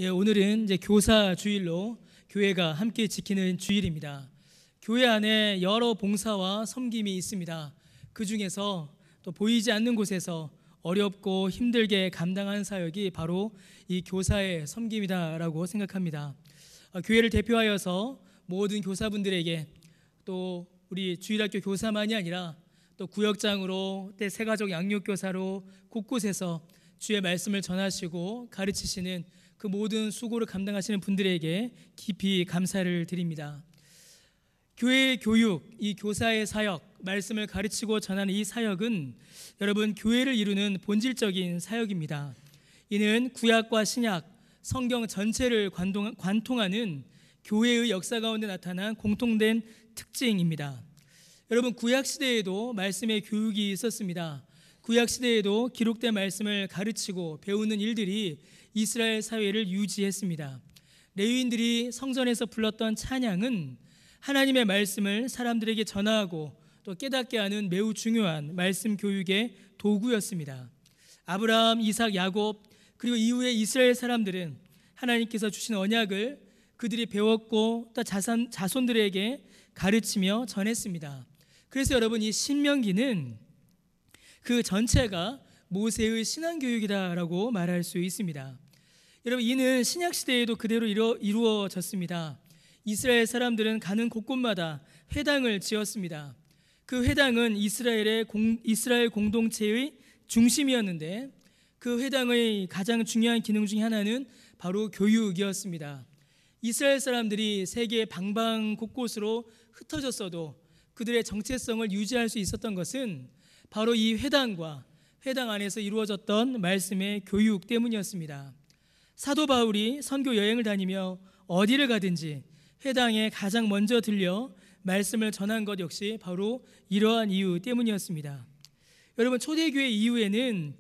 오늘은 이제 교사 주일로 교회가 함께 지키는 주일입니다. 교회 안에 여러 봉사와 섬김이 있습니다. 그 중에서 또 보이지 않는 곳에서 어렵고 힘들게 감당하는 사역이 바로 이 교사의 섬김이다라고 생각합니다. 교회를 대표하여서 모든 교사분들에게 또 우리 주일학교 교사만이 아니라 또 구역장으로 때 새가족 양육교사로 곳곳에서 주의 말씀을 전하시고 가르치시는 그 모든 수고를 감당하시는 분들에게 깊이 감사를 드립니다. 교회의 교육, 이 교사의 사역, 말씀을 가르치고 전하는 이 사역은 여러분 교회를 이루는 본질적인 사역입니다. 이는 구약과 신약, 성경 전체를 관통하는 교회의 역사 가운데 나타난 공통된 특징입니다. 여러분 구약 시대에도 말씀의 교육이 있었습니다. 구약 시대에도 기록된 말씀을 가르치고 배우는 일들이 이스라엘 사회를 유지했습니다. 레위인들이 성전에서 불렀던 찬양은 하나님의 말씀을 사람들에게 전하고 또 깨닫게 하는 매우 중요한 말씀 교육의 도구였습니다. 아브라함, 이삭, 야곱 그리고 이후에 이스라엘 사람들은 하나님께서 주신 언약을 그들이 배웠고 또 자손들에게 가르치며 전했습니다. 그래서 여러분 이 신명기는 그 전체가 모세의 신앙교육이다라고 말할 수 있습니다. 여러분 이는 신약시대에도 그대로 이루어졌습니다. 이스라엘 사람들은 가는 곳곳마다 회당을 지었습니다. 그 회당은 이스라엘 공동체의 중심이었는데 그 회당의 가장 중요한 기능 중에 하나는 바로 교육이었습니다. 이스라엘 사람들이 세계 방방 곳곳으로 흩어졌어도 그들의 정체성을 유지할 수 있었던 것은 바로 이 회당과 회당 안에서 이루어졌던 말씀의 교육 때문이었습니다. 사도 바울이 선교 여행을 다니며 어디를 가든지 회당에 가장 먼저 들려 말씀을 전한 것 역시 바로 이러한 이유 때문이었습니다. 여러분 초대교회 이후에는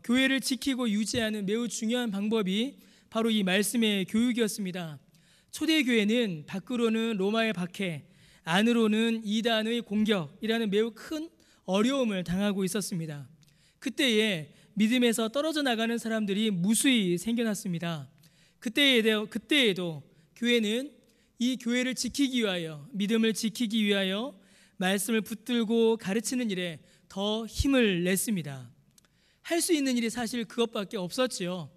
교회를 지키고 유지하는 매우 중요한 방법이 바로 이 말씀의 교육이었습니다. 초대교회는 밖으로는 로마의 박해, 안으로는 이단의 공격이라는 매우 큰 어려움을 당하고 있었습니다. 그때에 믿음에서 떨어져 나가는 사람들이 무수히 생겨났습니다. 그때에도 교회는 이 교회를 지키기 위하여, 믿음을 지키기 위하여 말씀을 붙들고 가르치는 일에 더 힘을 냈습니다. 할 수 있는 일이 사실 그것밖에 없었지요.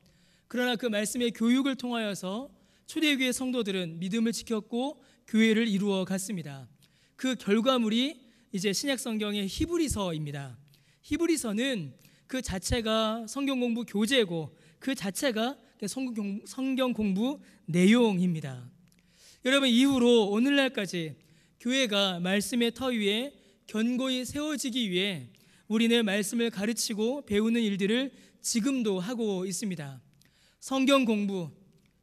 그러나 그 말씀의 교육을 통하여서 초대교회 성도들은 믿음을 지켰고 교회를 이루어 갔습니다. 그 결과물이 이제 신약 성경의 히브리서입니다. 히브리서는 그 자체가 성경 공부 교재고 그 자체가 성경 공부 내용입니다. 여러분 이후로 오늘날까지 교회가 말씀의 터 위에 견고히 세워지기 위해 우리는 말씀을 가르치고 배우는 일들을 지금도 하고 있습니다. 성경 공부,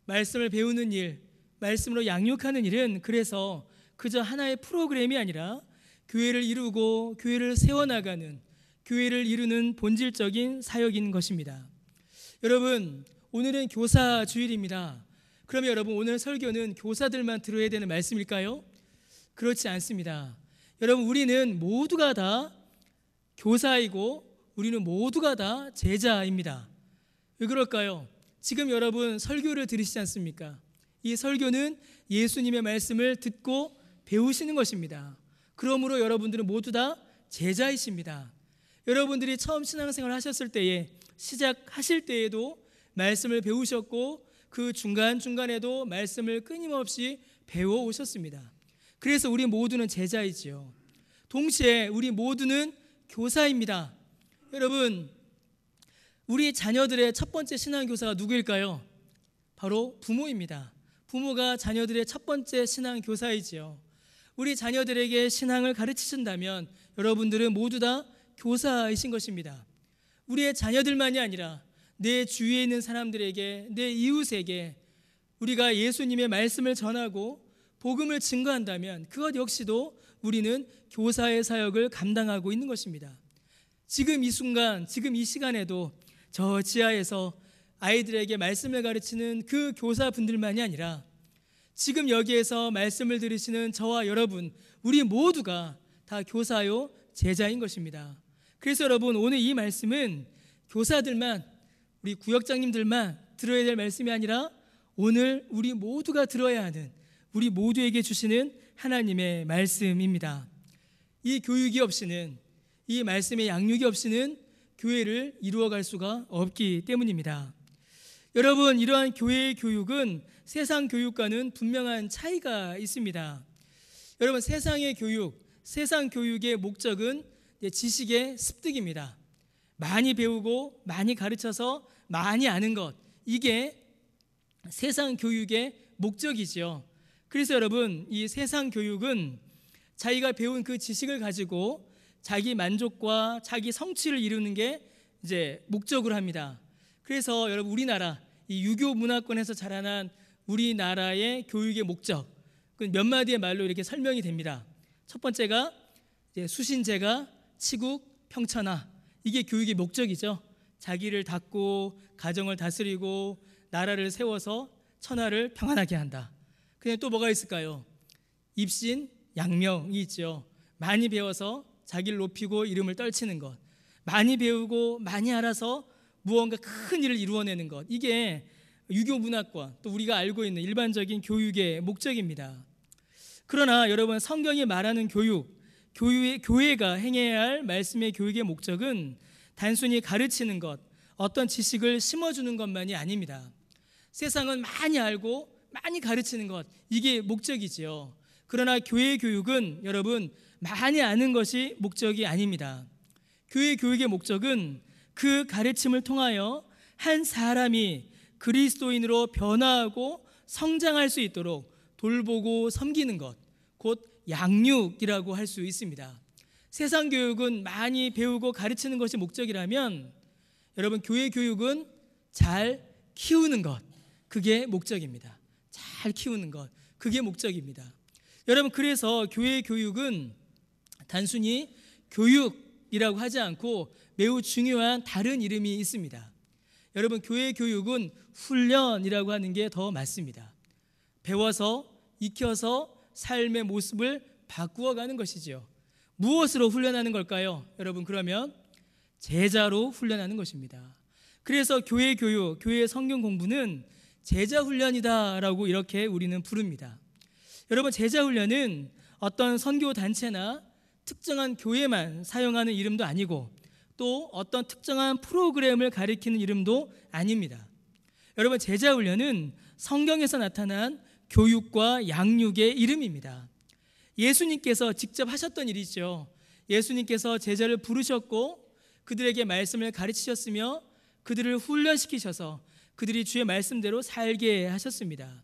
말씀을 배우는 일, 말씀으로 양육하는 일은 그래서 그저 하나의 프로그램이 아니라 교회를 이루고 교회를 세워나가는, 교회를 이루는 본질적인 사역인 것입니다. 여러분 오늘은 교사 주일입니다. 그러면 여러분 오늘 설교는 교사들만 들어야 되는 말씀일까요? 그렇지 않습니다. 여러분 우리는 모두가 다 교사이고 우리는 모두가 다 제자입니다. 왜 그럴까요? 지금 여러분 설교를 들으시지 않습니까? 이 설교는 예수님의 말씀을 듣고 배우시는 것입니다. 그러므로 여러분들은 모두 다 제자이십니다. 여러분들이 처음 신앙생활을 하셨을 때에 시작하실 때에도 말씀을 배우셨고 그 중간중간에도 말씀을 끊임없이 배워오셨습니다. 그래서 우리 모두는 제자이지요. 동시에 우리 모두는 교사입니다. 여러분 우리 자녀들의 첫 번째 신앙교사가 누구일까요? 바로 부모입니다. 부모가 자녀들의 첫 번째 신앙교사이지요. 우리 자녀들에게 신앙을 가르치신다면 여러분들은 모두 다 교사이신 것입니다. 우리의 자녀들만이 아니라 내 주위에 있는 사람들에게, 내 이웃에게 우리가 예수님의 말씀을 전하고 복음을 증거한다면 그것 역시도 우리는 교사의 사역을 감당하고 있는 것입니다. 지금 이 순간, 지금 이 시간에도 저 지하에서 아이들에게 말씀을 가르치는 그 교사분들만이 아니라 지금 여기에서 말씀을 들으시는 저와 여러분, 우리 모두가 다 교사요 제자인 것입니다. 그래서 여러분 오늘 이 말씀은 교사들만, 우리 구역장님들만 들어야 될 말씀이 아니라 오늘 우리 모두가 들어야 하는, 우리 모두에게 주시는 하나님의 말씀입니다. 이 교육이 없이는, 이 말씀의 양육이 없이는 교회를 이루어갈 수가 없기 때문입니다. 여러분, 이러한 교회의 교육은 세상 교육과는 분명한 차이가 있습니다. 여러분, 세상의 교육, 세상 교육의 목적은 지식의 습득입니다. 많이 배우고 많이 가르쳐서 많이 아는 것, 이게 세상 교육의 목적이지요. 그래서 여러분, 이 세상 교육은 자기가 배운 그 지식을 가지고 자기 만족과 자기 성취를 이루는 게 이제 목적으로 합니다. 그래서 여러분, 우리나라 이 유교 문화권에서 자라난 우리나라의 교육의 목적, 몇 마디의 말로 이렇게 설명이 됩니다. 첫 번째가 이제 수신제가 치국 평천하, 이게 교육의 목적이죠. 자기를 닦고 가정을 다스리고 나라를 세워서 천하를 평안하게 한다. 그냥 또 뭐가 있을까요? 입신 양명이 있죠. 많이 배워서 자기를 높이고 이름을 떨치는 것, 많이 배우고 많이 알아서 무언가 큰 일을 이루어내는 것, 이게 유교 문화권, 또 우리가 알고 있는 일반적인 교육의 목적입니다. 그러나 여러분, 성경이 말하는 교회가 행해야 할 말씀의 교육의 목적은 단순히 가르치는 것, 어떤 지식을 심어주는 것만이 아닙니다. 세상은 많이 알고 많이 가르치는 것, 이게 목적이지요. 그러나 교회 교육은 여러분, 많이 아는 것이 목적이 아닙니다. 교회 교육의 목적은 그 가르침을 통하여 한 사람이 그리스도인으로 변화하고 성장할 수 있도록 돌보고 섬기는 것, 곧 양육이라고 할 수 있습니다. 세상 교육은 많이 배우고 가르치는 것이 목적이라면 여러분, 교회 교육은 잘 키우는 것, 그게 목적입니다. 잘 키우는 것, 그게 목적입니다. 여러분, 그래서 교회 교육은 단순히 교육이라고 하지 않고 매우 중요한 다른 이름이 있습니다. 여러분, 교회 교육은 훈련이라고 하는 게 더 맞습니다. 배워서 익혀서 삶의 모습을 바꾸어가는 것이죠. 무엇으로 훈련하는 걸까요? 여러분, 그러면 제자로 훈련하는 것입니다. 그래서 교회 교육, 교회 성경 공부는 제자 훈련이다라고 이렇게 우리는 부릅니다. 여러분, 제자 훈련은 어떤 선교 단체나 특정한 교회만 사용하는 이름도 아니고 또 어떤 특정한 프로그램을 가리키는 이름도 아닙니다. 여러분, 제자 훈련은 성경에서 나타난 교육과 양육의 이름입니다. 예수님께서 직접 하셨던 일이죠. 예수님께서 제자를 부르셨고 그들에게 말씀을 가르치셨으며 그들을 훈련시키셔서 그들이 주의 말씀대로 살게 하셨습니다.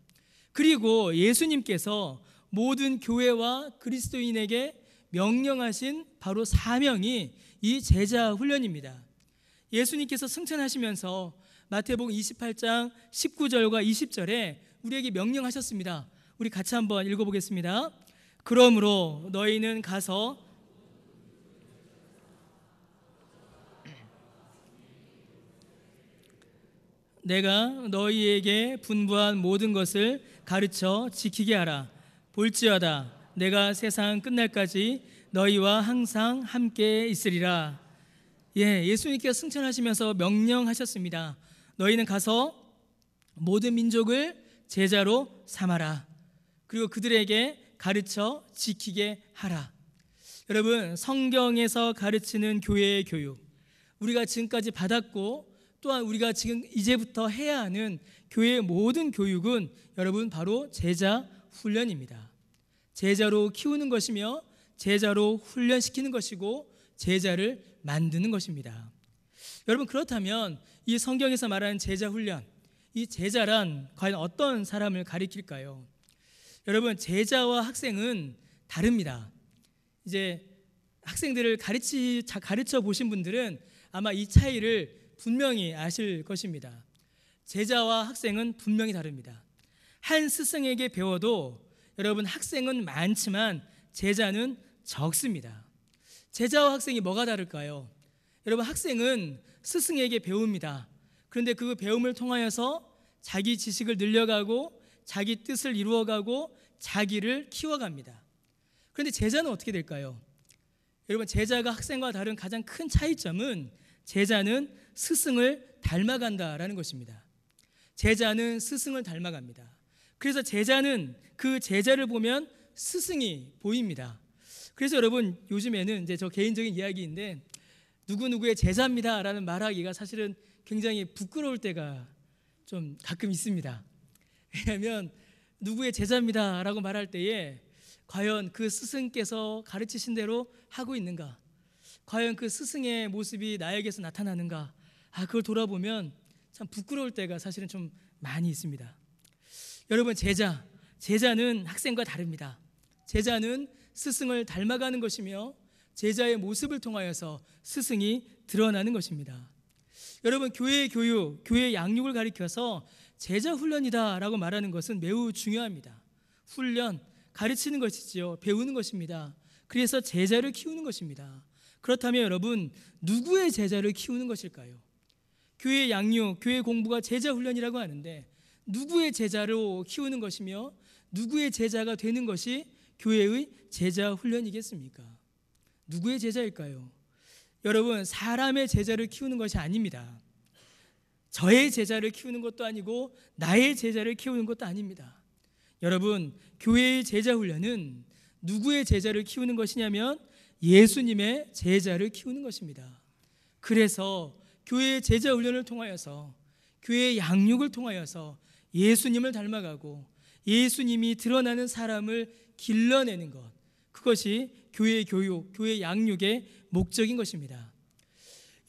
그리고 예수님께서 모든 교회와 그리스도인에게 명령하신 바로 사명이 이 제자 훈련입니다. 예수님께서 승천하시면서 마태복음 28장 19절과 20절에 우리에게 명령하셨습니다. 우리 같이 한번 읽어보겠습니다. 그러므로 너희는 가서 내가 너희에게 분부한 모든 것을 가르쳐 지키게 하라. 볼지어다 내가 세상 끝날까지 너희와 항상 함께 있으리라. 예수님께서 승천하시면서 명령하셨습니다. 너희는 가서 모든 민족을 제자로 삼아라. 그리고 그들에게 가르쳐 지키게 하라. 여러분, 성경에서 가르치는 교회의 교육, 우리가 지금까지 받았고 또한 우리가 지금 이제부터 해야 하는 교회의 모든 교육은 여러분 바로 제자 훈련입니다. 제자로 키우는 것이며 제자로 훈련시키는 것이고 제자를 만드는 것입니다. 여러분, 그렇다면 이 성경에서 말하는 제자 훈련, 이 제자란 과연 어떤 사람을 가리킬까요? 여러분, 제자와 학생은 다릅니다. 이제 학생들을 가르쳐 보신 분들은 아마 이 차이를 분명히 아실 것입니다. 제자와 학생은 분명히 다릅니다. 한 스승에게 배워도 여러분, 학생은 많지만 제자는 적습니다. 제자와 학생이 뭐가 다를까요? 여러분, 학생은 스승에게 배웁니다. 그런데 그 배움을 통하여서 자기 지식을 늘려가고 자기 뜻을 이루어가고 자기를 키워갑니다. 그런데 제자는 어떻게 될까요? 여러분, 제자가 학생과 다른 가장 큰 차이점은 제자는 스승을 닮아간다라는 것입니다. 제자는 스승을 닮아갑니다. 그래서 제자는 그 제자를 보면 스승이 보입니다. 그래서 여러분, 요즘에는 이제 저 개인적인 이야기인데 누구누구의 제자입니다라는 말하기가 사실은 굉장히 부끄러울 때가 좀 가끔 있습니다. 왜냐하면 누구의 제자입니다라고 말할 때에 과연 그 스승께서 가르치신 대로 하고 있는가, 과연 그 스승의 모습이 나에게서 나타나는가, 그걸 돌아보면 참 부끄러울 때가 사실은 좀 많이 있습니다. 여러분, 제자는 학생과 다릅니다. 제자는 스승을 닮아가는 것이며 제자의 모습을 통하여서 스승이 드러나는 것입니다. 여러분, 교회의 교육, 교회의 양육을 가리켜서 제자 훈련이다라고 말하는 것은 매우 중요합니다. 훈련, 가르치는 것이지요. 배우는 것입니다. 그래서 제자를 키우는 것입니다. 그렇다면 여러분, 누구의 제자를 키우는 것일까요? 교회 양육, 교회 공부가 제자 훈련이라고 하는데 누구의 제자로 키우는 것이며 누구의 제자가 되는 것이 교회의 제자 훈련이겠습니까? 누구의 제자일까요? 여러분, 사람의 제자를 키우는 것이 아닙니다. 저의 제자를 키우는 것도 아니고 나의 제자를 키우는 것도 아닙니다. 여러분, 교회의 제자 훈련은 누구의 제자를 키우는 것이냐면 예수님의 제자를 키우는 것입니다. 그래서 교회의 제자 훈련을 통하여서, 교회의 양육을 통하여서 예수님을 닮아가고 예수님이 드러나는 사람을 길러내는 것, 그것이 교회의 교육, 교회의 양육의 목적인 것입니다.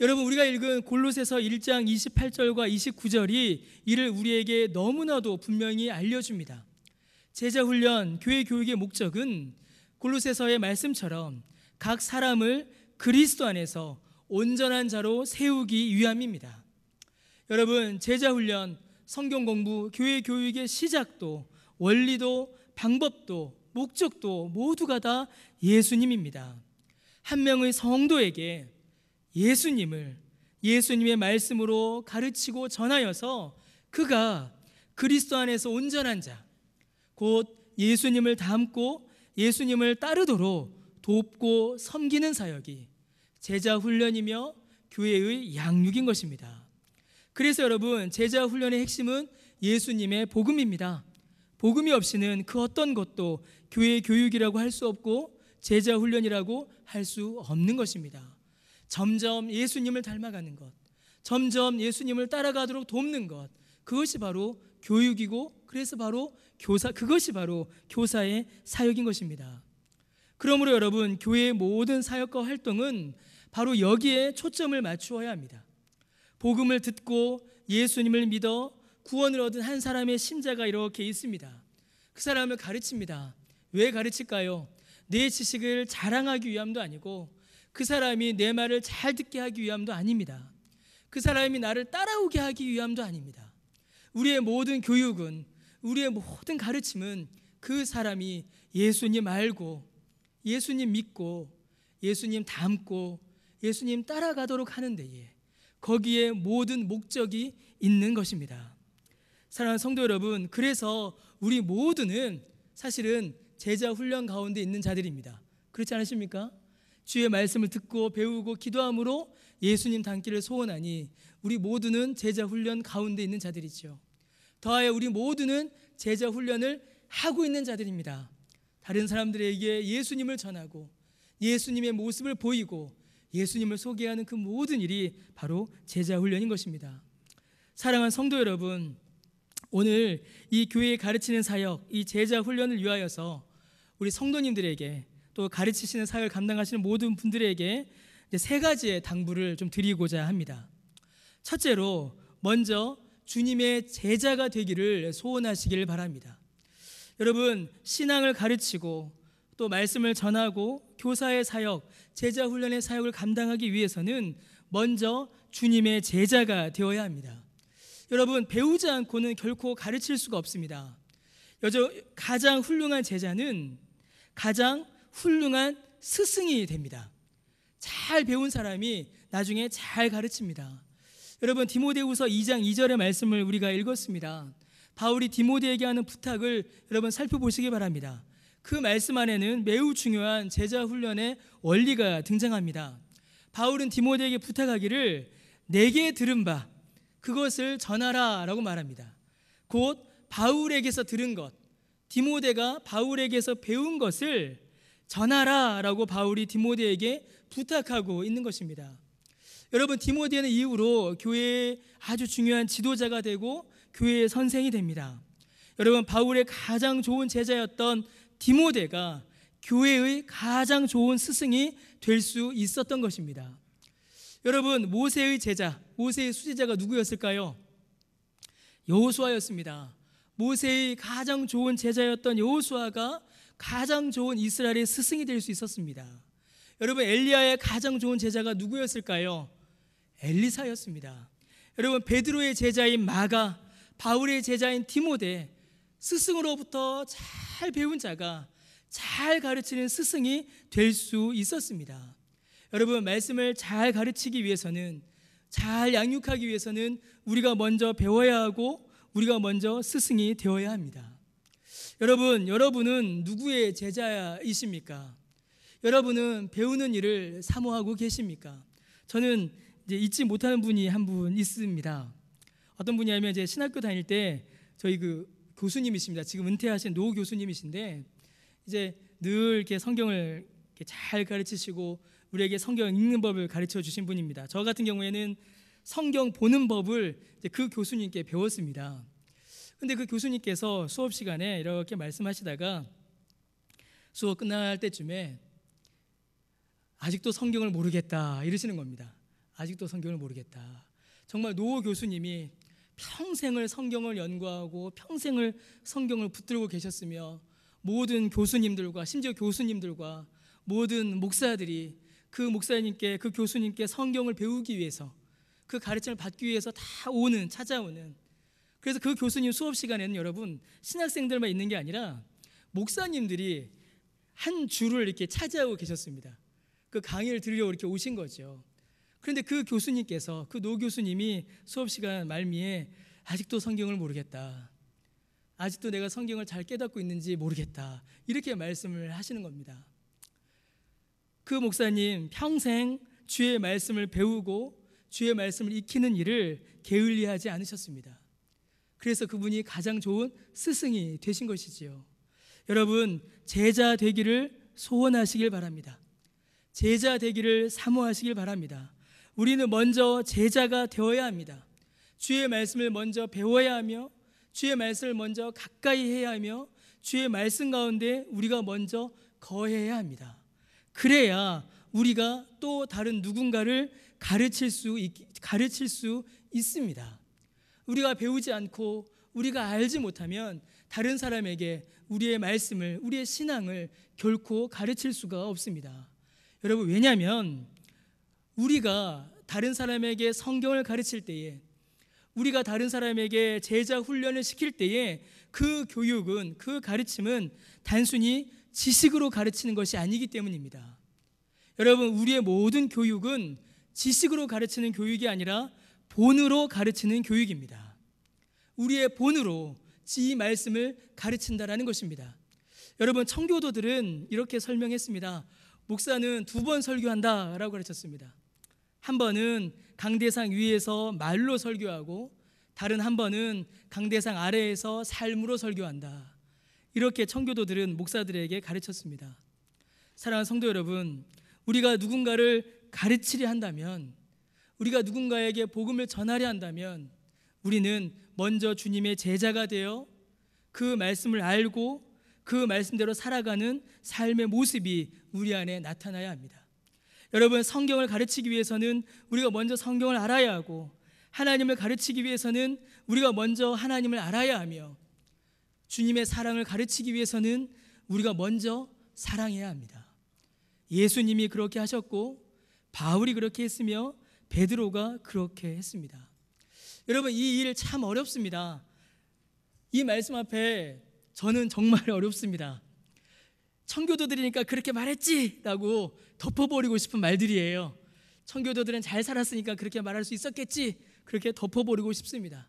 여러분, 우리가 읽은 골로새서 1장 28절과 29절이 이를 우리에게 너무나도 분명히 알려줍니다. 제자 훈련, 교회 교육의 목적은 골로새서의 말씀처럼 각 사람을 그리스도 안에서 온전한 자로 세우기 위함입니다. 여러분, 제자 훈련, 성경 공부, 교회 교육의 시작도, 원리도, 방법도, 목적도 모두가 다 예수님입니다. 한 명의 성도에게 예수님의 말씀으로 가르치고 전하여서 그가 그리스도 안에서 온전한 자, 곧 예수님을 닮고 예수님을 따르도록 돕고 섬기는 사역이 제자 훈련이며 교회의 양육인 것입니다. 그래서 여러분, 제자 훈련의 핵심은 예수님의 복음입니다. 복음이 없이는 그 어떤 것도 교회 교육이라고 할 수 없고 제자 훈련이라고 할 수 없는 것입니다. 점점 예수님을 닮아가는 것, 점점 예수님을 따라가도록 돕는 것, 그것이 바로 교육이고, 그래서 바로 그것이 바로 교사의 사역인 것입니다. 그러므로 여러분, 교회의 모든 사역과 활동은 바로 여기에 초점을 맞추어야 합니다. 복음을 듣고 예수님을 믿어 구원을 얻은 한 사람의 신자가 이렇게 있습니다. 그 사람을 가르칩니다. 왜 가르칠까요? 내 지식을 자랑하기 위함도 아니고 그 사람이 내 말을 잘 듣게 하기 위함도 아닙니다. 그 사람이 나를 따라오게 하기 위함도 아닙니다. 우리의 모든 교육은, 우리의 모든 가르침은 그 사람이 예수님 알고 예수님 믿고 예수님 닮고 예수님 따라가도록 하는 데에 거기에 모든 목적이 있는 것입니다. 사랑하는 성도 여러분, 그래서 우리 모두는 사실은 제자 훈련 가운데 있는 자들입니다. 그렇지 않으십니까? 주의 말씀을 듣고 배우고 기도함으로 예수님 닮기를 소원하니 우리 모두는 제자 훈련 가운데 있는 자들이죠. 더하여 우리 모두는 제자 훈련을 하고 있는 자들입니다. 다른 사람들에게 예수님을 전하고 예수님의 모습을 보이고 예수님을 소개하는 그 모든 일이 바로 제자 훈련인 것입니다. 사랑하는 성도 여러분, 오늘 이 교회에 가르치는 사역, 이 제자 훈련을 위하여서 우리 성도님들에게 또 가르치시는 사역을 감당하시는 모든 분들에게 이제 세 가지의 당부를 좀 드리고자 합니다. 첫째로, 먼저 주님의 제자가 되기를 소원하시기를 바랍니다. 여러분, 신앙을 가르치고 또 말씀을 전하고 교사의 사역, 제자 훈련의 사역을 감당하기 위해서는 먼저 주님의 제자가 되어야 합니다. 여러분, 배우지 않고는 결코 가르칠 수가 없습니다. 가장 훌륭한 제자는 가장 훌륭한 스승이 됩니다. 잘 배운 사람이 나중에 잘 가르칩니다. 여러분, 디모데후서 2장 2절의 말씀을 우리가 읽었습니다. 바울이 디모데에게 하는 부탁을 여러분 살펴보시기 바랍니다. 그 말씀 안에는 매우 중요한 제자 훈련의 원리가 등장합니다. 바울은 디모데에게 부탁하기를 내게 들은 바 그것을 전하라 라고 말합니다. 곧 바울에게서 들은 것, 디모데가 바울에게서 배운 것을 전하라라고 바울이 디모데에게 부탁하고 있는 것입니다. 여러분, 디모데는 이후로 교회의 아주 중요한 지도자가 되고 교회의 선생이 됩니다. 여러분, 바울의 가장 좋은 제자였던 디모데가 교회의 가장 좋은 스승이 될 수 있었던 것입니다. 여러분, 모세의 제자, 모세의 수제자가 누구였을까요? 여호수아였습니다. 모세의 가장 좋은 제자였던 여호수아가 가장 좋은 이스라엘의 스승이 될 수 있었습니다. 여러분, 엘리야의 가장 좋은 제자가 누구였을까요? 엘리사였습니다. 여러분, 베드로의 제자인 마가, 바울의 제자인 디모데, 스승으로부터 잘 배운 자가 잘 가르치는 스승이 될 수 있었습니다. 여러분, 말씀을 잘 가르치기 위해서는, 잘 양육하기 위해서는 우리가 먼저 배워야 하고 우리가 먼저 스승이 되어야 합니다. 여러분은 누구의 제자이십니까? 여러분은 배우는 일을 사모하고 계십니까? 저는 이제 잊지 못하는 분이 한 분 있습니다. 어떤 분이냐면, 이제 신학교 다닐 때 저희 그 교수님이십니다. 지금 은퇴하신 노 교수님이신데, 이제 늘 이렇게 성경을 이렇게 잘 가르치시고 우리에게 성경 읽는 법을 가르쳐 주신 분입니다. 저 같은 경우에는 성경 보는 법을 이제 그 교수님께 배웠습니다. 근데 그 교수님께서 수업 시간에 이렇게 말씀하시다가 수업 끝날 때쯤에 아직도 성경을 모르겠다 이러시는 겁니다. 아직도 성경을 모르겠다. 정말 노 교수님이 평생을 성경을 연구하고 평생을 성경을 붙들고 계셨으며, 모든 교수님들과, 심지어 교수님들과 모든 목사들이 그 목사님께, 그 교수님께 성경을 배우기 위해서, 그 가르침을 받기 위해서 다 찾아오는, 그래서 그 교수님 수업 시간에는 여러분, 신학생들만 있는 게 아니라 목사님들이 한 줄을 이렇게 차지하고 계셨습니다. 그 강의를 들으려고 이렇게 오신 거죠. 그런데 그 교수님께서, 그 노 교수님이 수업 시간 말미에 아직도 성경을 모르겠다, 아직도 내가 성경을 잘 깨닫고 있는지 모르겠다, 이렇게 말씀을 하시는 겁니다. 그 목사님 평생 주의 말씀을 배우고 주의 말씀을 익히는 일을 게을리하지 않으셨습니다. 그래서 그분이 가장 좋은 스승이 되신 것이지요. 여러분, 제자 되기를 소원하시길 바랍니다. 제자 되기를 사모하시길 바랍니다. 우리는 먼저 제자가 되어야 합니다. 주의 말씀을 먼저 배워야 하며, 주의 말씀을 먼저 가까이 해야 하며, 주의 말씀 가운데 우리가 먼저 거해야 합니다. 그래야 우리가 또 다른 누군가를 가르칠 수 있습니다. 우리가 배우지 않고 우리가 알지 못하면 다른 사람에게 우리의 말씀을, 우리의 신앙을 결코 가르칠 수가 없습니다. 여러분, 왜냐하면 우리가 다른 사람에게 성경을 가르칠 때에, 우리가 다른 사람에게 제자 훈련을 시킬 때에 그 교육은, 그 가르침은 단순히 지식으로 가르치는 것이 아니기 때문입니다. 여러분, 우리의 모든 교육은 지식으로 가르치는 교육이 아니라 본으로 가르치는 교육입니다. 우리의 본으로 이 말씀을 가르친다라는 것입니다. 여러분, 청교도들은 이렇게 설명했습니다. 목사는 2번 설교한다라고 가르쳤습니다. 한 번은 강대상 위에서 말로 설교하고, 다른 한 번은 강대상 아래에서 삶으로 설교한다. 이렇게 청교도들은 목사들에게 가르쳤습니다. 사랑하는 성도 여러분, 우리가 누군가를 가르치려 한다면, 우리가 누군가에게 복음을 전하려 한다면, 우리는 먼저 주님의 제자가 되어 그 말씀을 알고 그 말씀대로 살아가는 삶의 모습이 우리 안에 나타나야 합니다. 여러분, 성경을 가르치기 위해서는 우리가 먼저 성경을 알아야 하고, 하나님을 가르치기 위해서는 우리가 먼저 하나님을 알아야 하며, 주님의 사랑을 가르치기 위해서는 우리가 먼저 사랑해야 합니다. 예수님이 그렇게 하셨고, 바울이 그렇게 했으며, 베드로가 그렇게 했습니다. 여러분, 이 일 참 어렵습니다. 이 말씀 앞에 저는 정말 어렵습니다. 청교도들이니까 그렇게 말했지 라고 덮어버리고 싶은 말들이에요. 청교도들은 잘 살았으니까 그렇게 말할 수 있었겠지, 그렇게 덮어버리고 싶습니다.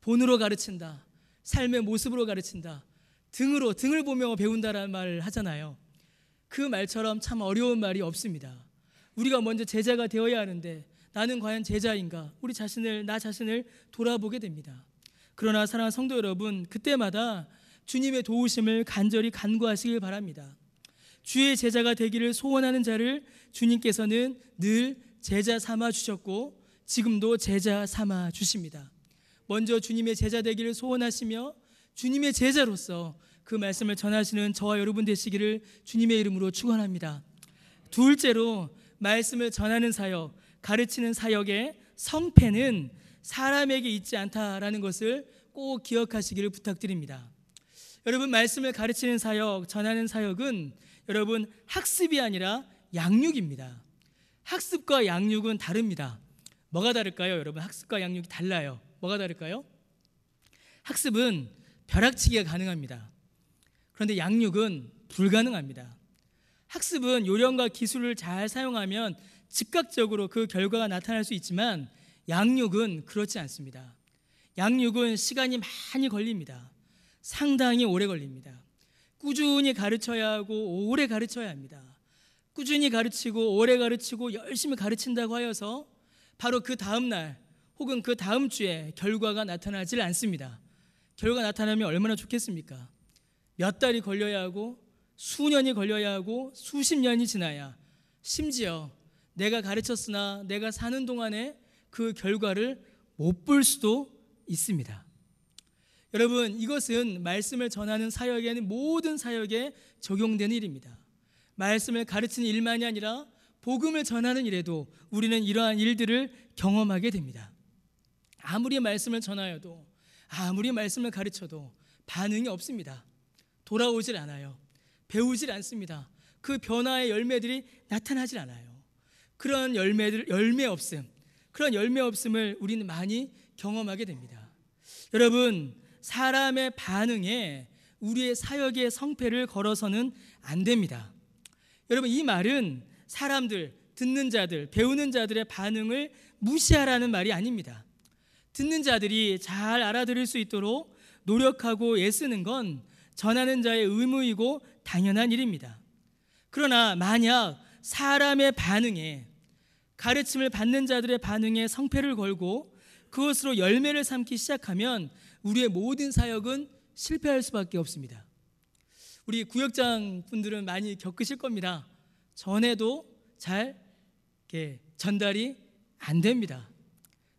본으로 가르친다, 삶의 모습으로 가르친다, 등을 보며 배운다라는 말을 하잖아요. 그 말처럼 참 어려운 말이 없습니다. 우리가 먼저 제자가 되어야 하는데, 나는 과연 제자인가? 나 자신을 돌아보게 됩니다. 그러나 사랑하는 성도 여러분, 그때마다 주님의 도우심을 간절히 간구하시길 바랍니다. 주의 제자가 되기를 소원하는 자를 주님께서는 늘 제자 삼아 주셨고 지금도 제자 삼아 주십니다. 먼저 주님의 제자 되기를 소원하시며 주님의 제자로서 그 말씀을 전하시는 저와 여러분 되시기를 주님의 이름으로 축원합니다. 둘째로, 말씀을 전하는 사역, 가르치는 사역의 성패는 사람에게 있지 않다라는 것을 꼭 기억하시기를 부탁드립니다. 여러분, 말씀을 가르치는 사역, 전하는 사역은 여러분 학습이 아니라 양육입니다. 학습과 양육은 다릅니다. 뭐가 다를까요? 여러분, 학습과 양육이 달라요. 뭐가 다를까요? 학습은 벼락치기가 가능합니다. 그런데 양육은 불가능합니다. 학습은 요령과 기술을 잘 사용하면 즉각적으로 그 결과가 나타날 수 있지만 양육은 그렇지 않습니다. 양육은 시간이 많이 걸립니다. 상당히 오래 걸립니다. 꾸준히 가르쳐야 하고 오래 가르쳐야 합니다. 꾸준히 가르치고 오래 가르치고 열심히 가르친다고 하여서 바로 그 다음 날 혹은 그 다음 주에 결과가 나타나질 않습니다. 결과가 나타나면 얼마나 좋겠습니까? 몇 달이 걸려야 하고 수년이 걸려야 하고 수십 년이 지나야, 심지어 내가 가르쳤으나 내가 사는 동안에 그 결과를 못 볼 수도 있습니다. 여러분, 이것은 말씀을 전하는 사역에는 모든 사역에 적용되는 일입니다. 말씀을 가르치는 일만이 아니라 복음을 전하는 일에도 우리는 이러한 일들을 경험하게 됩니다. 아무리 말씀을 전하여도, 아무리 말씀을 가르쳐도 반응이 없습니다. 돌아오질 않아요. 배우질 않습니다. 그 변화의 열매들이 나타나질 않아요. 그런 열매 없음을 우리는 많이 경험하게 됩니다. 여러분, 사람의 반응에 우리의 사역의 성패를 걸어서는 안 됩니다. 여러분, 이 말은 사람들, 듣는 자들, 배우는 자들의 반응을 무시하라는 말이 아닙니다. 듣는 자들이 잘 알아들을 수 있도록 노력하고 애쓰는 건 전하는 자의 의무이고 당연한 일입니다. 그러나 만약 사람의 반응에, 가르침을 받는 자들의 반응에 성패를 걸고 그것으로 열매를 삼기 시작하면 우리의 모든 사역은 실패할 수밖에 없습니다. 우리 구역장 분들은 많이 겪으실 겁니다. 전해도 잘 전달이 안 됩니다.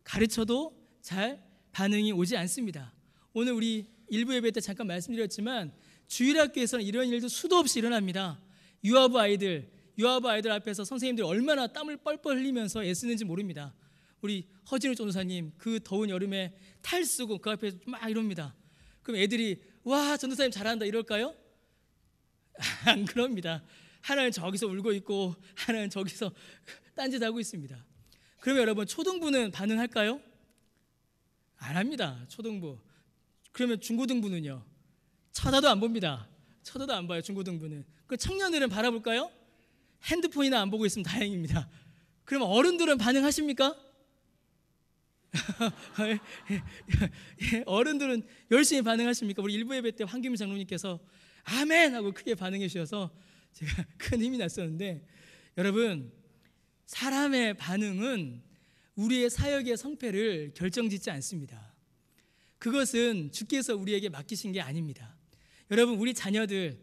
가르쳐도 잘 반응이 오지 않습니다. 오늘 우리 일부 예배 때 잠깐 말씀드렸지만 주일학교에서는 이런 일도 수도 없이 일어납니다. 유아부 아이들 앞에서 선생님들이 얼마나 땀을 뻘뻘 흘리면서 애쓰는지 모릅니다. 우리 허진우 전도사님 그 더운 여름에 탈 쓰고 그 앞에서 막 이럽니다. 그럼 애들이 와, 전도사님 잘한다 이럴까요? 안 그럽니다. 하나는 저기서 울고 있고 하나는 저기서 딴짓하고 있습니다. 그러면 여러분, 초등부는 반응할까요? 안 합니다. 초등부. 그러면 중고등부는요? 쳐다도 안 봅니다. 쳐다도 안 봐요. 중고등부는. 그 청년들은 바라볼까요? 핸드폰이나 안 보고 있으면 다행입니다. 그러면 어른들은 반응하십니까? 어른들은 열심히 반응하십니까? 우리 일부 예배 때 황규민 장로님께서 아멘 하고 크게 반응해 주셔서 제가 큰 힘이 났었는데, 여러분, 사람의 반응은 우리의 사역의 성패를 결정짓지 않습니다. 그것은 주께서 우리에게 맡기신 게 아닙니다. 여러분, 우리 자녀들,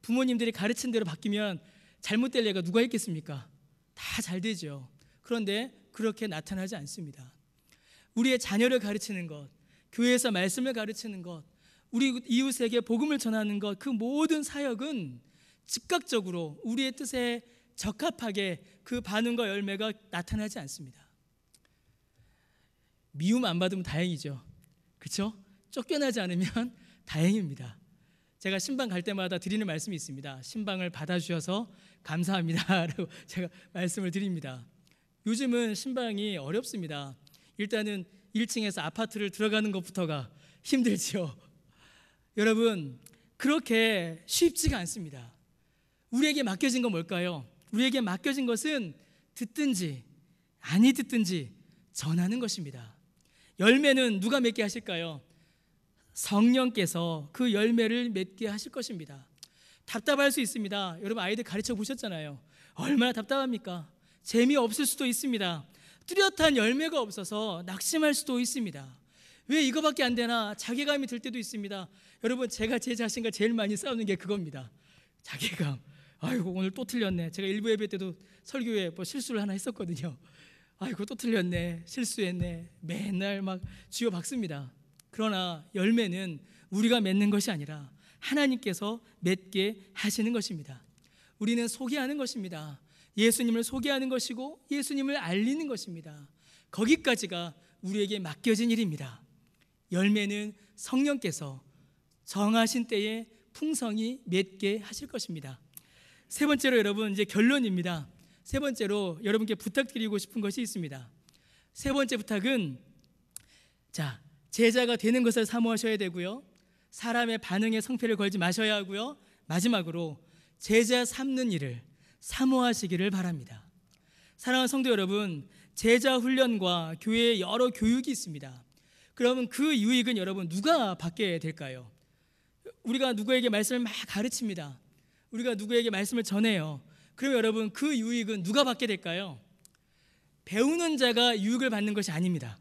부모님들이 가르친 대로 바뀌면 잘못될 예가 누가 있겠습니까? 다 잘 되죠. 그런데 그렇게 나타나지 않습니다. 우리의 자녀를 가르치는 것, 교회에서 말씀을 가르치는 것, 우리 이웃에게 복음을 전하는 것, 그 모든 사역은 즉각적으로 우리의 뜻에 적합하게 그 반응과 열매가 나타나지 않습니다. 미움 안 받으면 다행이죠. 그렇죠? 쫓겨나지 않으면 다행입니다. 제가 신방 갈 때마다 드리는 말씀이 있습니다. 신방을 받아주셔서 감사합니다 라고 제가 말씀을 드립니다. 요즘은 신방이 어렵습니다. 일단은 1층에서 아파트를 들어가는 것부터가 힘들지요. 여러분, 그렇게 쉽지가 않습니다. 우리에게 맡겨진 건 뭘까요? 우리에게 맡겨진 것은 듣든지 아니 듣든지 전하는 것입니다. 열매는 누가 맺게 하실까요? 성령께서 그 열매를 맺게 하실 것입니다. 답답할 수 있습니다. 여러분, 아이들 가르쳐 보셨잖아요. 얼마나 답답합니까? 재미없을 수도 있습니다. 뚜렷한 열매가 없어서 낙심할 수도 있습니다. 왜 이거밖에 안 되나 자괴감이 들 때도 있습니다. 여러분, 제가 제 자신과 제일 많이 싸우는 게 그겁니다. 자괴감. 아이고, 오늘 또 틀렸네. 제가 일부 예배 때도 설교에 뭐 실수를 하나 했었거든요. 아이고, 또 틀렸네, 실수했네, 맨날 막 쥐어박습니다. 그러나 열매는 우리가 맺는 것이 아니라 하나님께서 맺게 하시는 것입니다. 우리는 소개하는 것입니다. 예수님을 소개하는 것이고 예수님을 알리는 것입니다. 거기까지가 우리에게 맡겨진 일입니다. 열매는 성령께서 정하신 때에 풍성히 맺게 하실 것입니다. 세 번째로 여러분, 이제 결론입니다. 세 번째로 여러분께 부탁드리고 싶은 것이 있습니다. 세 번째 부탁은, 자, 제자가 되는 것을 사모하셔야 되고요, 사람의 반응에 성패를 걸지 마셔야 하고요, 마지막으로 제자 삼는 일을 사모하시기를 바랍니다. 사랑하는 성도 여러분, 제자 훈련과 교회에 여러 교육이 있습니다. 그러면 그 유익은 여러분 누가 받게 될까요? 우리가 누구에게 말씀을 막 가르칩니다. 우리가 누구에게 말씀을 전해요. 그럼 여러분, 그 유익은 누가 받게 될까요? 배우는 자가 유익을 받는 것이 아닙니다.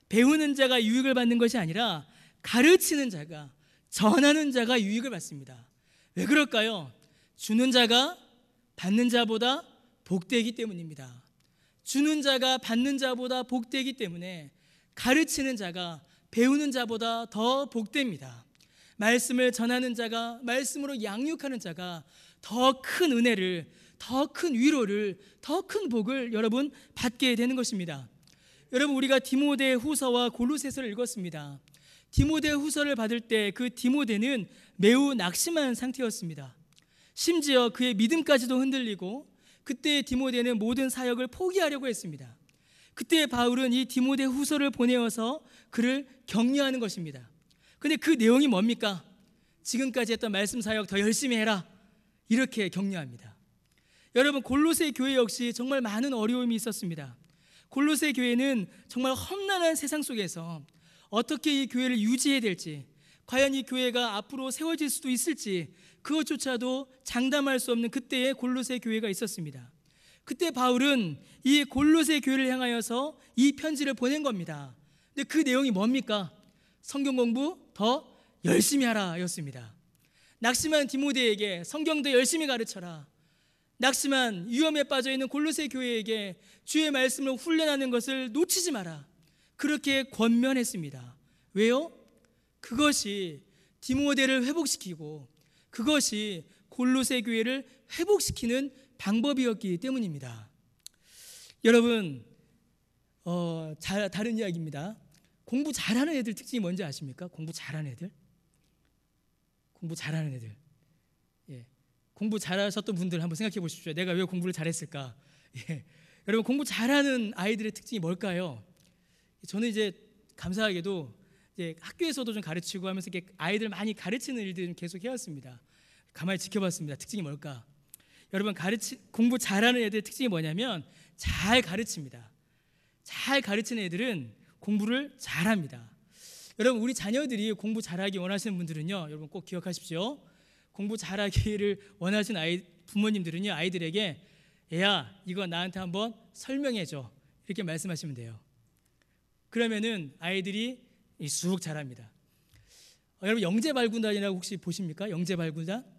배우는 자가 유익을 받는 것이 아니라 가르치는 자가, 전하는 자가 유익을 받습니다. 왜 그럴까요? 주는 자가 받는 자보다 복되기 때문입니다. 주는 자가 받는 자보다 복되기 때문에 가르치는 자가 배우는 자보다 더 복됩니다. 말씀을 전하는 자가, 말씀으로 양육하는 자가 더 큰 은혜를, 더 큰 위로를, 더 큰 복을 여러분 받게 되는 것입니다. 여러분, 우리가 디모데 후서와 골로새서를 읽었습니다. 디모데 후서를 받을 때 그 디모데는 매우 낙심한 상태였습니다. 심지어 그의 믿음까지도 흔들리고, 그때 디모데는 모든 사역을 포기하려고 했습니다. 그때 바울은 이 디모데 후서를 보내어서 그를 격려하는 것입니다. 근데 그 내용이 뭡니까? 지금까지 했던 말씀 사역 더 열심히 해라, 이렇게 격려합니다. 여러분, 골로새 교회 역시 정말 많은 어려움이 있었습니다. 골로새 교회는 정말 험난한 세상 속에서 어떻게 이 교회를 유지해야 될지, 과연 이 교회가 앞으로 세워질 수도 있을지, 그것조차도 장담할 수 없는 그때의 골로새 교회가 있었습니다. 그때 바울은 이 골로새 교회를 향하여서 이 편지를 보낸 겁니다. 근데 그 내용이 뭡니까? 성경 공부 더 열심히 하라 였습니다. 낙심한 디모데에게 성경 더 열심히 가르쳐라. 낙심한 위험에 빠져있는 골로새 교회에게 주의 말씀을 훈련하는 것을 놓치지 마라, 그렇게 권면했습니다. 왜요? 그것이 디모데를 회복시키고 그것이 골로새 교회를 회복시키는 방법이었기 때문입니다. 여러분, 다른 이야기입니다. 공부 잘하는 애들 특징이 뭔지 아십니까? 공부 잘하는 애들. 공부 잘하는 애들. 예. 공부 잘하셨던 분들 한번 생각해 보십시오. 내가 왜 공부를 잘했을까? 예. 여러분, 공부 잘하는 아이들의 특징이 뭘까요? 저는 이제 감사하게도 이제 학교에서도 좀 가르치고 하면서 이렇게 아이들 많이 가르치는 일들을 계속 해왔습니다. 가만히 지켜봤습니다. 특징이 뭘까? 여러분, 공부 잘하는 애들의 특징이 뭐냐면 잘 가르칩니다. 잘 가르치는 애들은 공부를 잘합니다. 여러분, 우리 자녀들이 공부 잘하기 원하시는 분들은요, 여러분 꼭 기억하십시오. 공부 잘하기를 원하시는 부모님들은요, 아이들에게 애야, 이거 나한테 한번 설명해줘, 이렇게 말씀하시면 돼요. 그러면은 아이들이 쑥 잘합니다. 여러분, 영재발굴단이라고 혹시 보십니까? 영재발굴단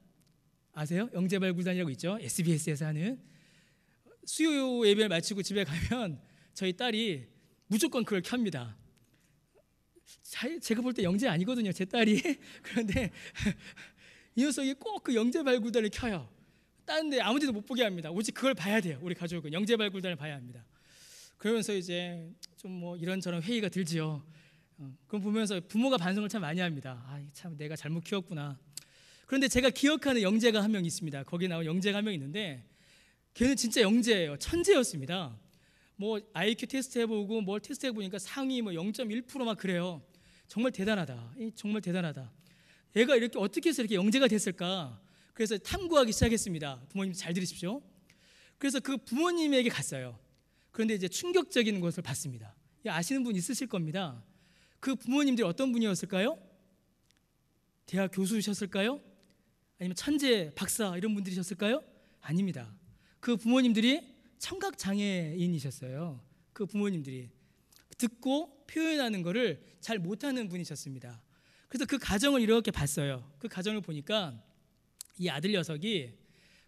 아세요? 영재발굴단이라고 있죠. SBS에서 하는. 수요 예배를 마치고 집에 가면 저희 딸이 무조건 그걸 켭니다. 제가 볼 때 영재 아니거든요, 제 딸이. 그런데 이 녀석이 꼭 그 영재발굴단을 켜요. 다른 데 아무 데도 못 보게 합니다. 오직 그걸 봐야 돼요. 우리 가족은 영재발굴단을 봐야 합니다. 그러면서 이제 좀 뭐 이런저런 회의가 들지요. 그럼 보면서 부모가 반성을 참 많이 합니다. 참 내가 잘못 키웠구나. 그런데 제가 기억하는 영재가 한 명 있습니다. 거기 나온 영재가 한 명 있는데 걔는 진짜 영재예요. 천재였습니다. 뭐 IQ 테스트 해보고 뭘 테스트 해보니까 상위 뭐 0.1% 막 그래요. 정말 대단하다. 정말 대단하다. 얘가 이렇게 어떻게 해서 이렇게 영재가 됐을까? 그래서 탐구하기 시작했습니다. 부모님 잘 들으십시오. 그래서 그 부모님에게 갔어요. 그런데 이제 충격적인 것을 봤습니다. 아시는 분 있으실 겁니다. 그 부모님들이 어떤 분이었을까요? 대학 교수셨을까요? 아니면 천재, 박사 이런 분들이셨을까요? 아닙니다. 그 부모님들이 청각장애인이셨어요. 그 부모님들이 듣고 표현하는 거를 잘 못하는 분이셨습니다. 그래서 그 가정을 이렇게 봤어요. 그 가정을 보니까 이 아들 녀석이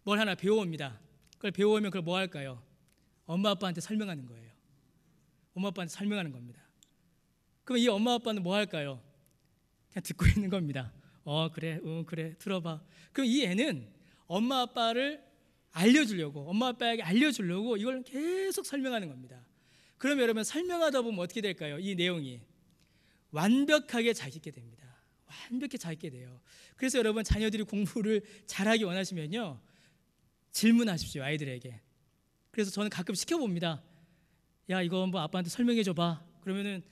뭘 하나 배워옵니다. 그걸 배워오면 그걸 뭐 할까요? 엄마 아빠한테 설명하는 거예요. 엄마 아빠한테 설명하는 겁니다. 그럼 이 엄마 아빠는 뭐 할까요? 그냥 듣고 있는 겁니다. 그래, 그래, 들어봐. 그럼 이 애는 엄마 아빠를 알려주려고, 엄마 아빠에게 알려주려고 이걸 계속 설명하는 겁니다. 그럼 여러분, 설명하다 보면 어떻게 될까요? 이 내용이 완벽하게 자기게 됩니다. 완벽히 자기게 돼요. 그래서 여러분, 자녀들이 공부를 잘하기 원하시면요, 질문하십시오, 아이들에게. 그래서 저는 가끔 시켜봅니다. 야, 이거 한번 아빠한테 설명해 줘봐. 그러면은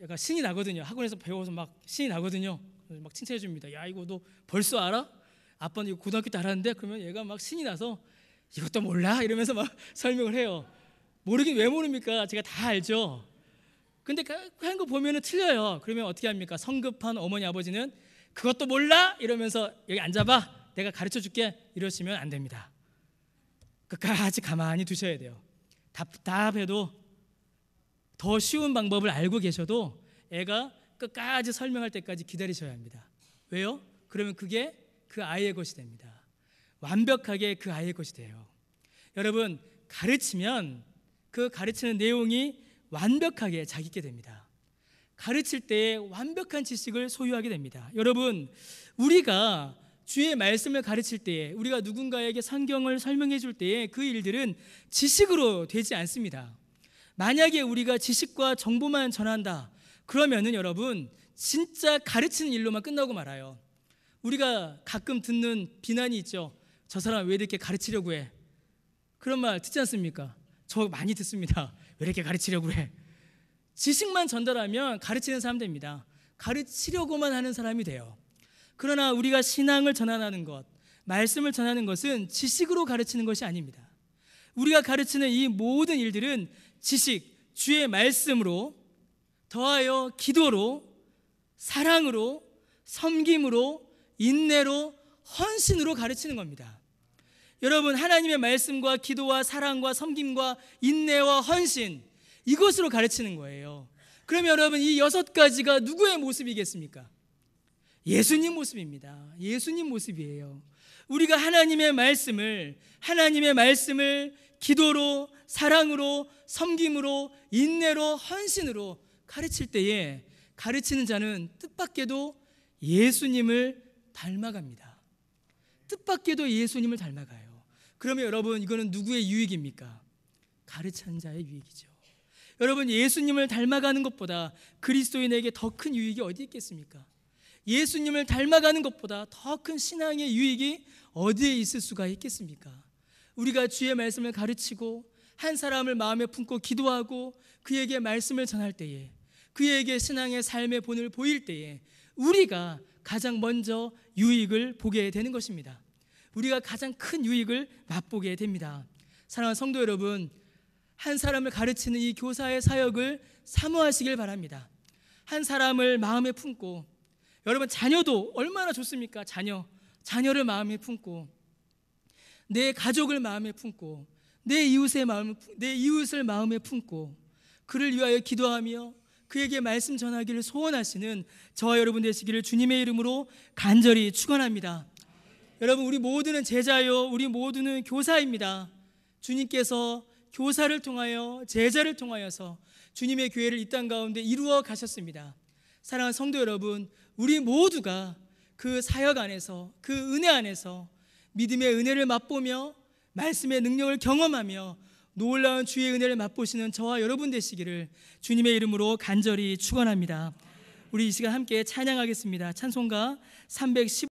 약간 신이 나거든요. 학원에서 배워서 막 신이 나거든요. 막 칭찬해 줍니다. 야, 이거 너 벌써 알아? 아빠는 이거 고등학교 때 알았는데? 그러면 얘가 막 신이 나서 이것도 몰라? 이러면서 막 설명을 해요. 모르긴 왜 모릅니까? 제가 다 알죠. 근데 한 거 보면은 틀려요. 그러면 어떻게 합니까? 성급한 어머니 아버지는 그것도 몰라? 이러면서 여기 앉아봐, 내가 가르쳐 줄게, 이러시면 안 됩니다. 끝까지 가만히 두셔야 돼요. 답답해도, 더 쉬운 방법을 알고 계셔도 애가 끝까지 설명할 때까지 기다리셔야 합니다. 왜요? 그러면 그게 그 아이의 것이 됩니다. 완벽하게 그 아이의 것이 돼요. 여러분, 가르치면 그 가르치는 내용이 완벽하게 자기게 됩니다. 가르칠 때 완벽한 지식을 소유하게 됩니다. 여러분, 우리가 주의 말씀을 가르칠 때에, 우리가 누군가에게 성경을 설명해 줄 때에 그 일들은 지식으로 되지 않습니다. 만약에 우리가 지식과 정보만 전한다, 그러면은 여러분, 진짜 가르치는 일로만 끝나고 말아요. 우리가 가끔 듣는 비난이 있죠. 저 사람 왜 이렇게 가르치려고 해? 그런 말 듣지 않습니까? 저 많이 듣습니다. 왜 이렇게 가르치려고 해? 지식만 전달하면 가르치는 사람 됩니다. 가르치려고만 하는 사람이 돼요. 그러나 우리가 신앙을 전하는 것, 말씀을 전하는 것은 지식으로 가르치는 것이 아닙니다. 우리가 가르치는 이 모든 일들은 지식, 주의 말씀으로, 더하여 기도로, 사랑으로, 섬김으로, 인내로, 헌신으로 가르치는 겁니다. 여러분, 하나님의 말씀과 기도와 사랑과 섬김과 인내와 헌신, 이것으로 가르치는 거예요. 그러면 여러분, 이 6가지가 누구의 모습이겠습니까? 예수님 모습입니다. 예수님 모습이에요. 우리가 하나님의 말씀을 기도로, 사랑으로, 섬김으로, 인내로, 헌신으로 가르칠 때에 가르치는 자는 뜻밖에도 예수님을 닮아갑니다. 뜻밖에도 예수님을 닮아가요. 그러면 여러분, 이거는 누구의 유익입니까? 가르치는 자의 유익이죠. 여러분, 예수님을 닮아가는 것보다 그리스도인에게 더 큰 유익이 어디 있겠습니까? 예수님을 닮아가는 것보다 더 큰 신앙의 유익이 어디에 있을 수가 있겠습니까? 우리가 주의 말씀을 가르치고 한 사람을 마음에 품고 기도하고 그에게 말씀을 전할 때에, 그에게 신앙의 삶의 본을 보일 때에 우리가 가장 먼저 유익을 보게 되는 것입니다. 우리가 가장 큰 유익을 맛보게 됩니다. 사랑하는 성도 여러분, 한 사람을 가르치는 이 교사의 사역을 사모하시길 바랍니다. 한 사람을 마음에 품고, 여러분, 자녀도 얼마나 좋습니까? 자녀를 마음에 품고, 내 가족을 마음에 품고, 내 이웃을 마음에 품고, 그를 위하여 기도하며 그에게 말씀 전하기를 소원하시는 저와 여러분 되시기를 주님의 이름으로 간절히 축원합니다. 여러분, 우리 모두는 제자요, 우리 모두는 교사입니다. 주님께서 교사를 통하여, 제자를 통하여서 주님의 교회를 이 땅 가운데 이루어 가셨습니다. 사랑하는 성도 여러분, 우리 모두가 그 사역 안에서, 그 은혜 안에서 믿음의 은혜를 맛보며 말씀의 능력을 경험하며 놀라운 주의 은혜를 맛보시는 저와 여러분 되시기를 주님의 이름으로 간절히 축원합니다. 우리 이 시간 함께 찬양하겠습니다. 찬송가 315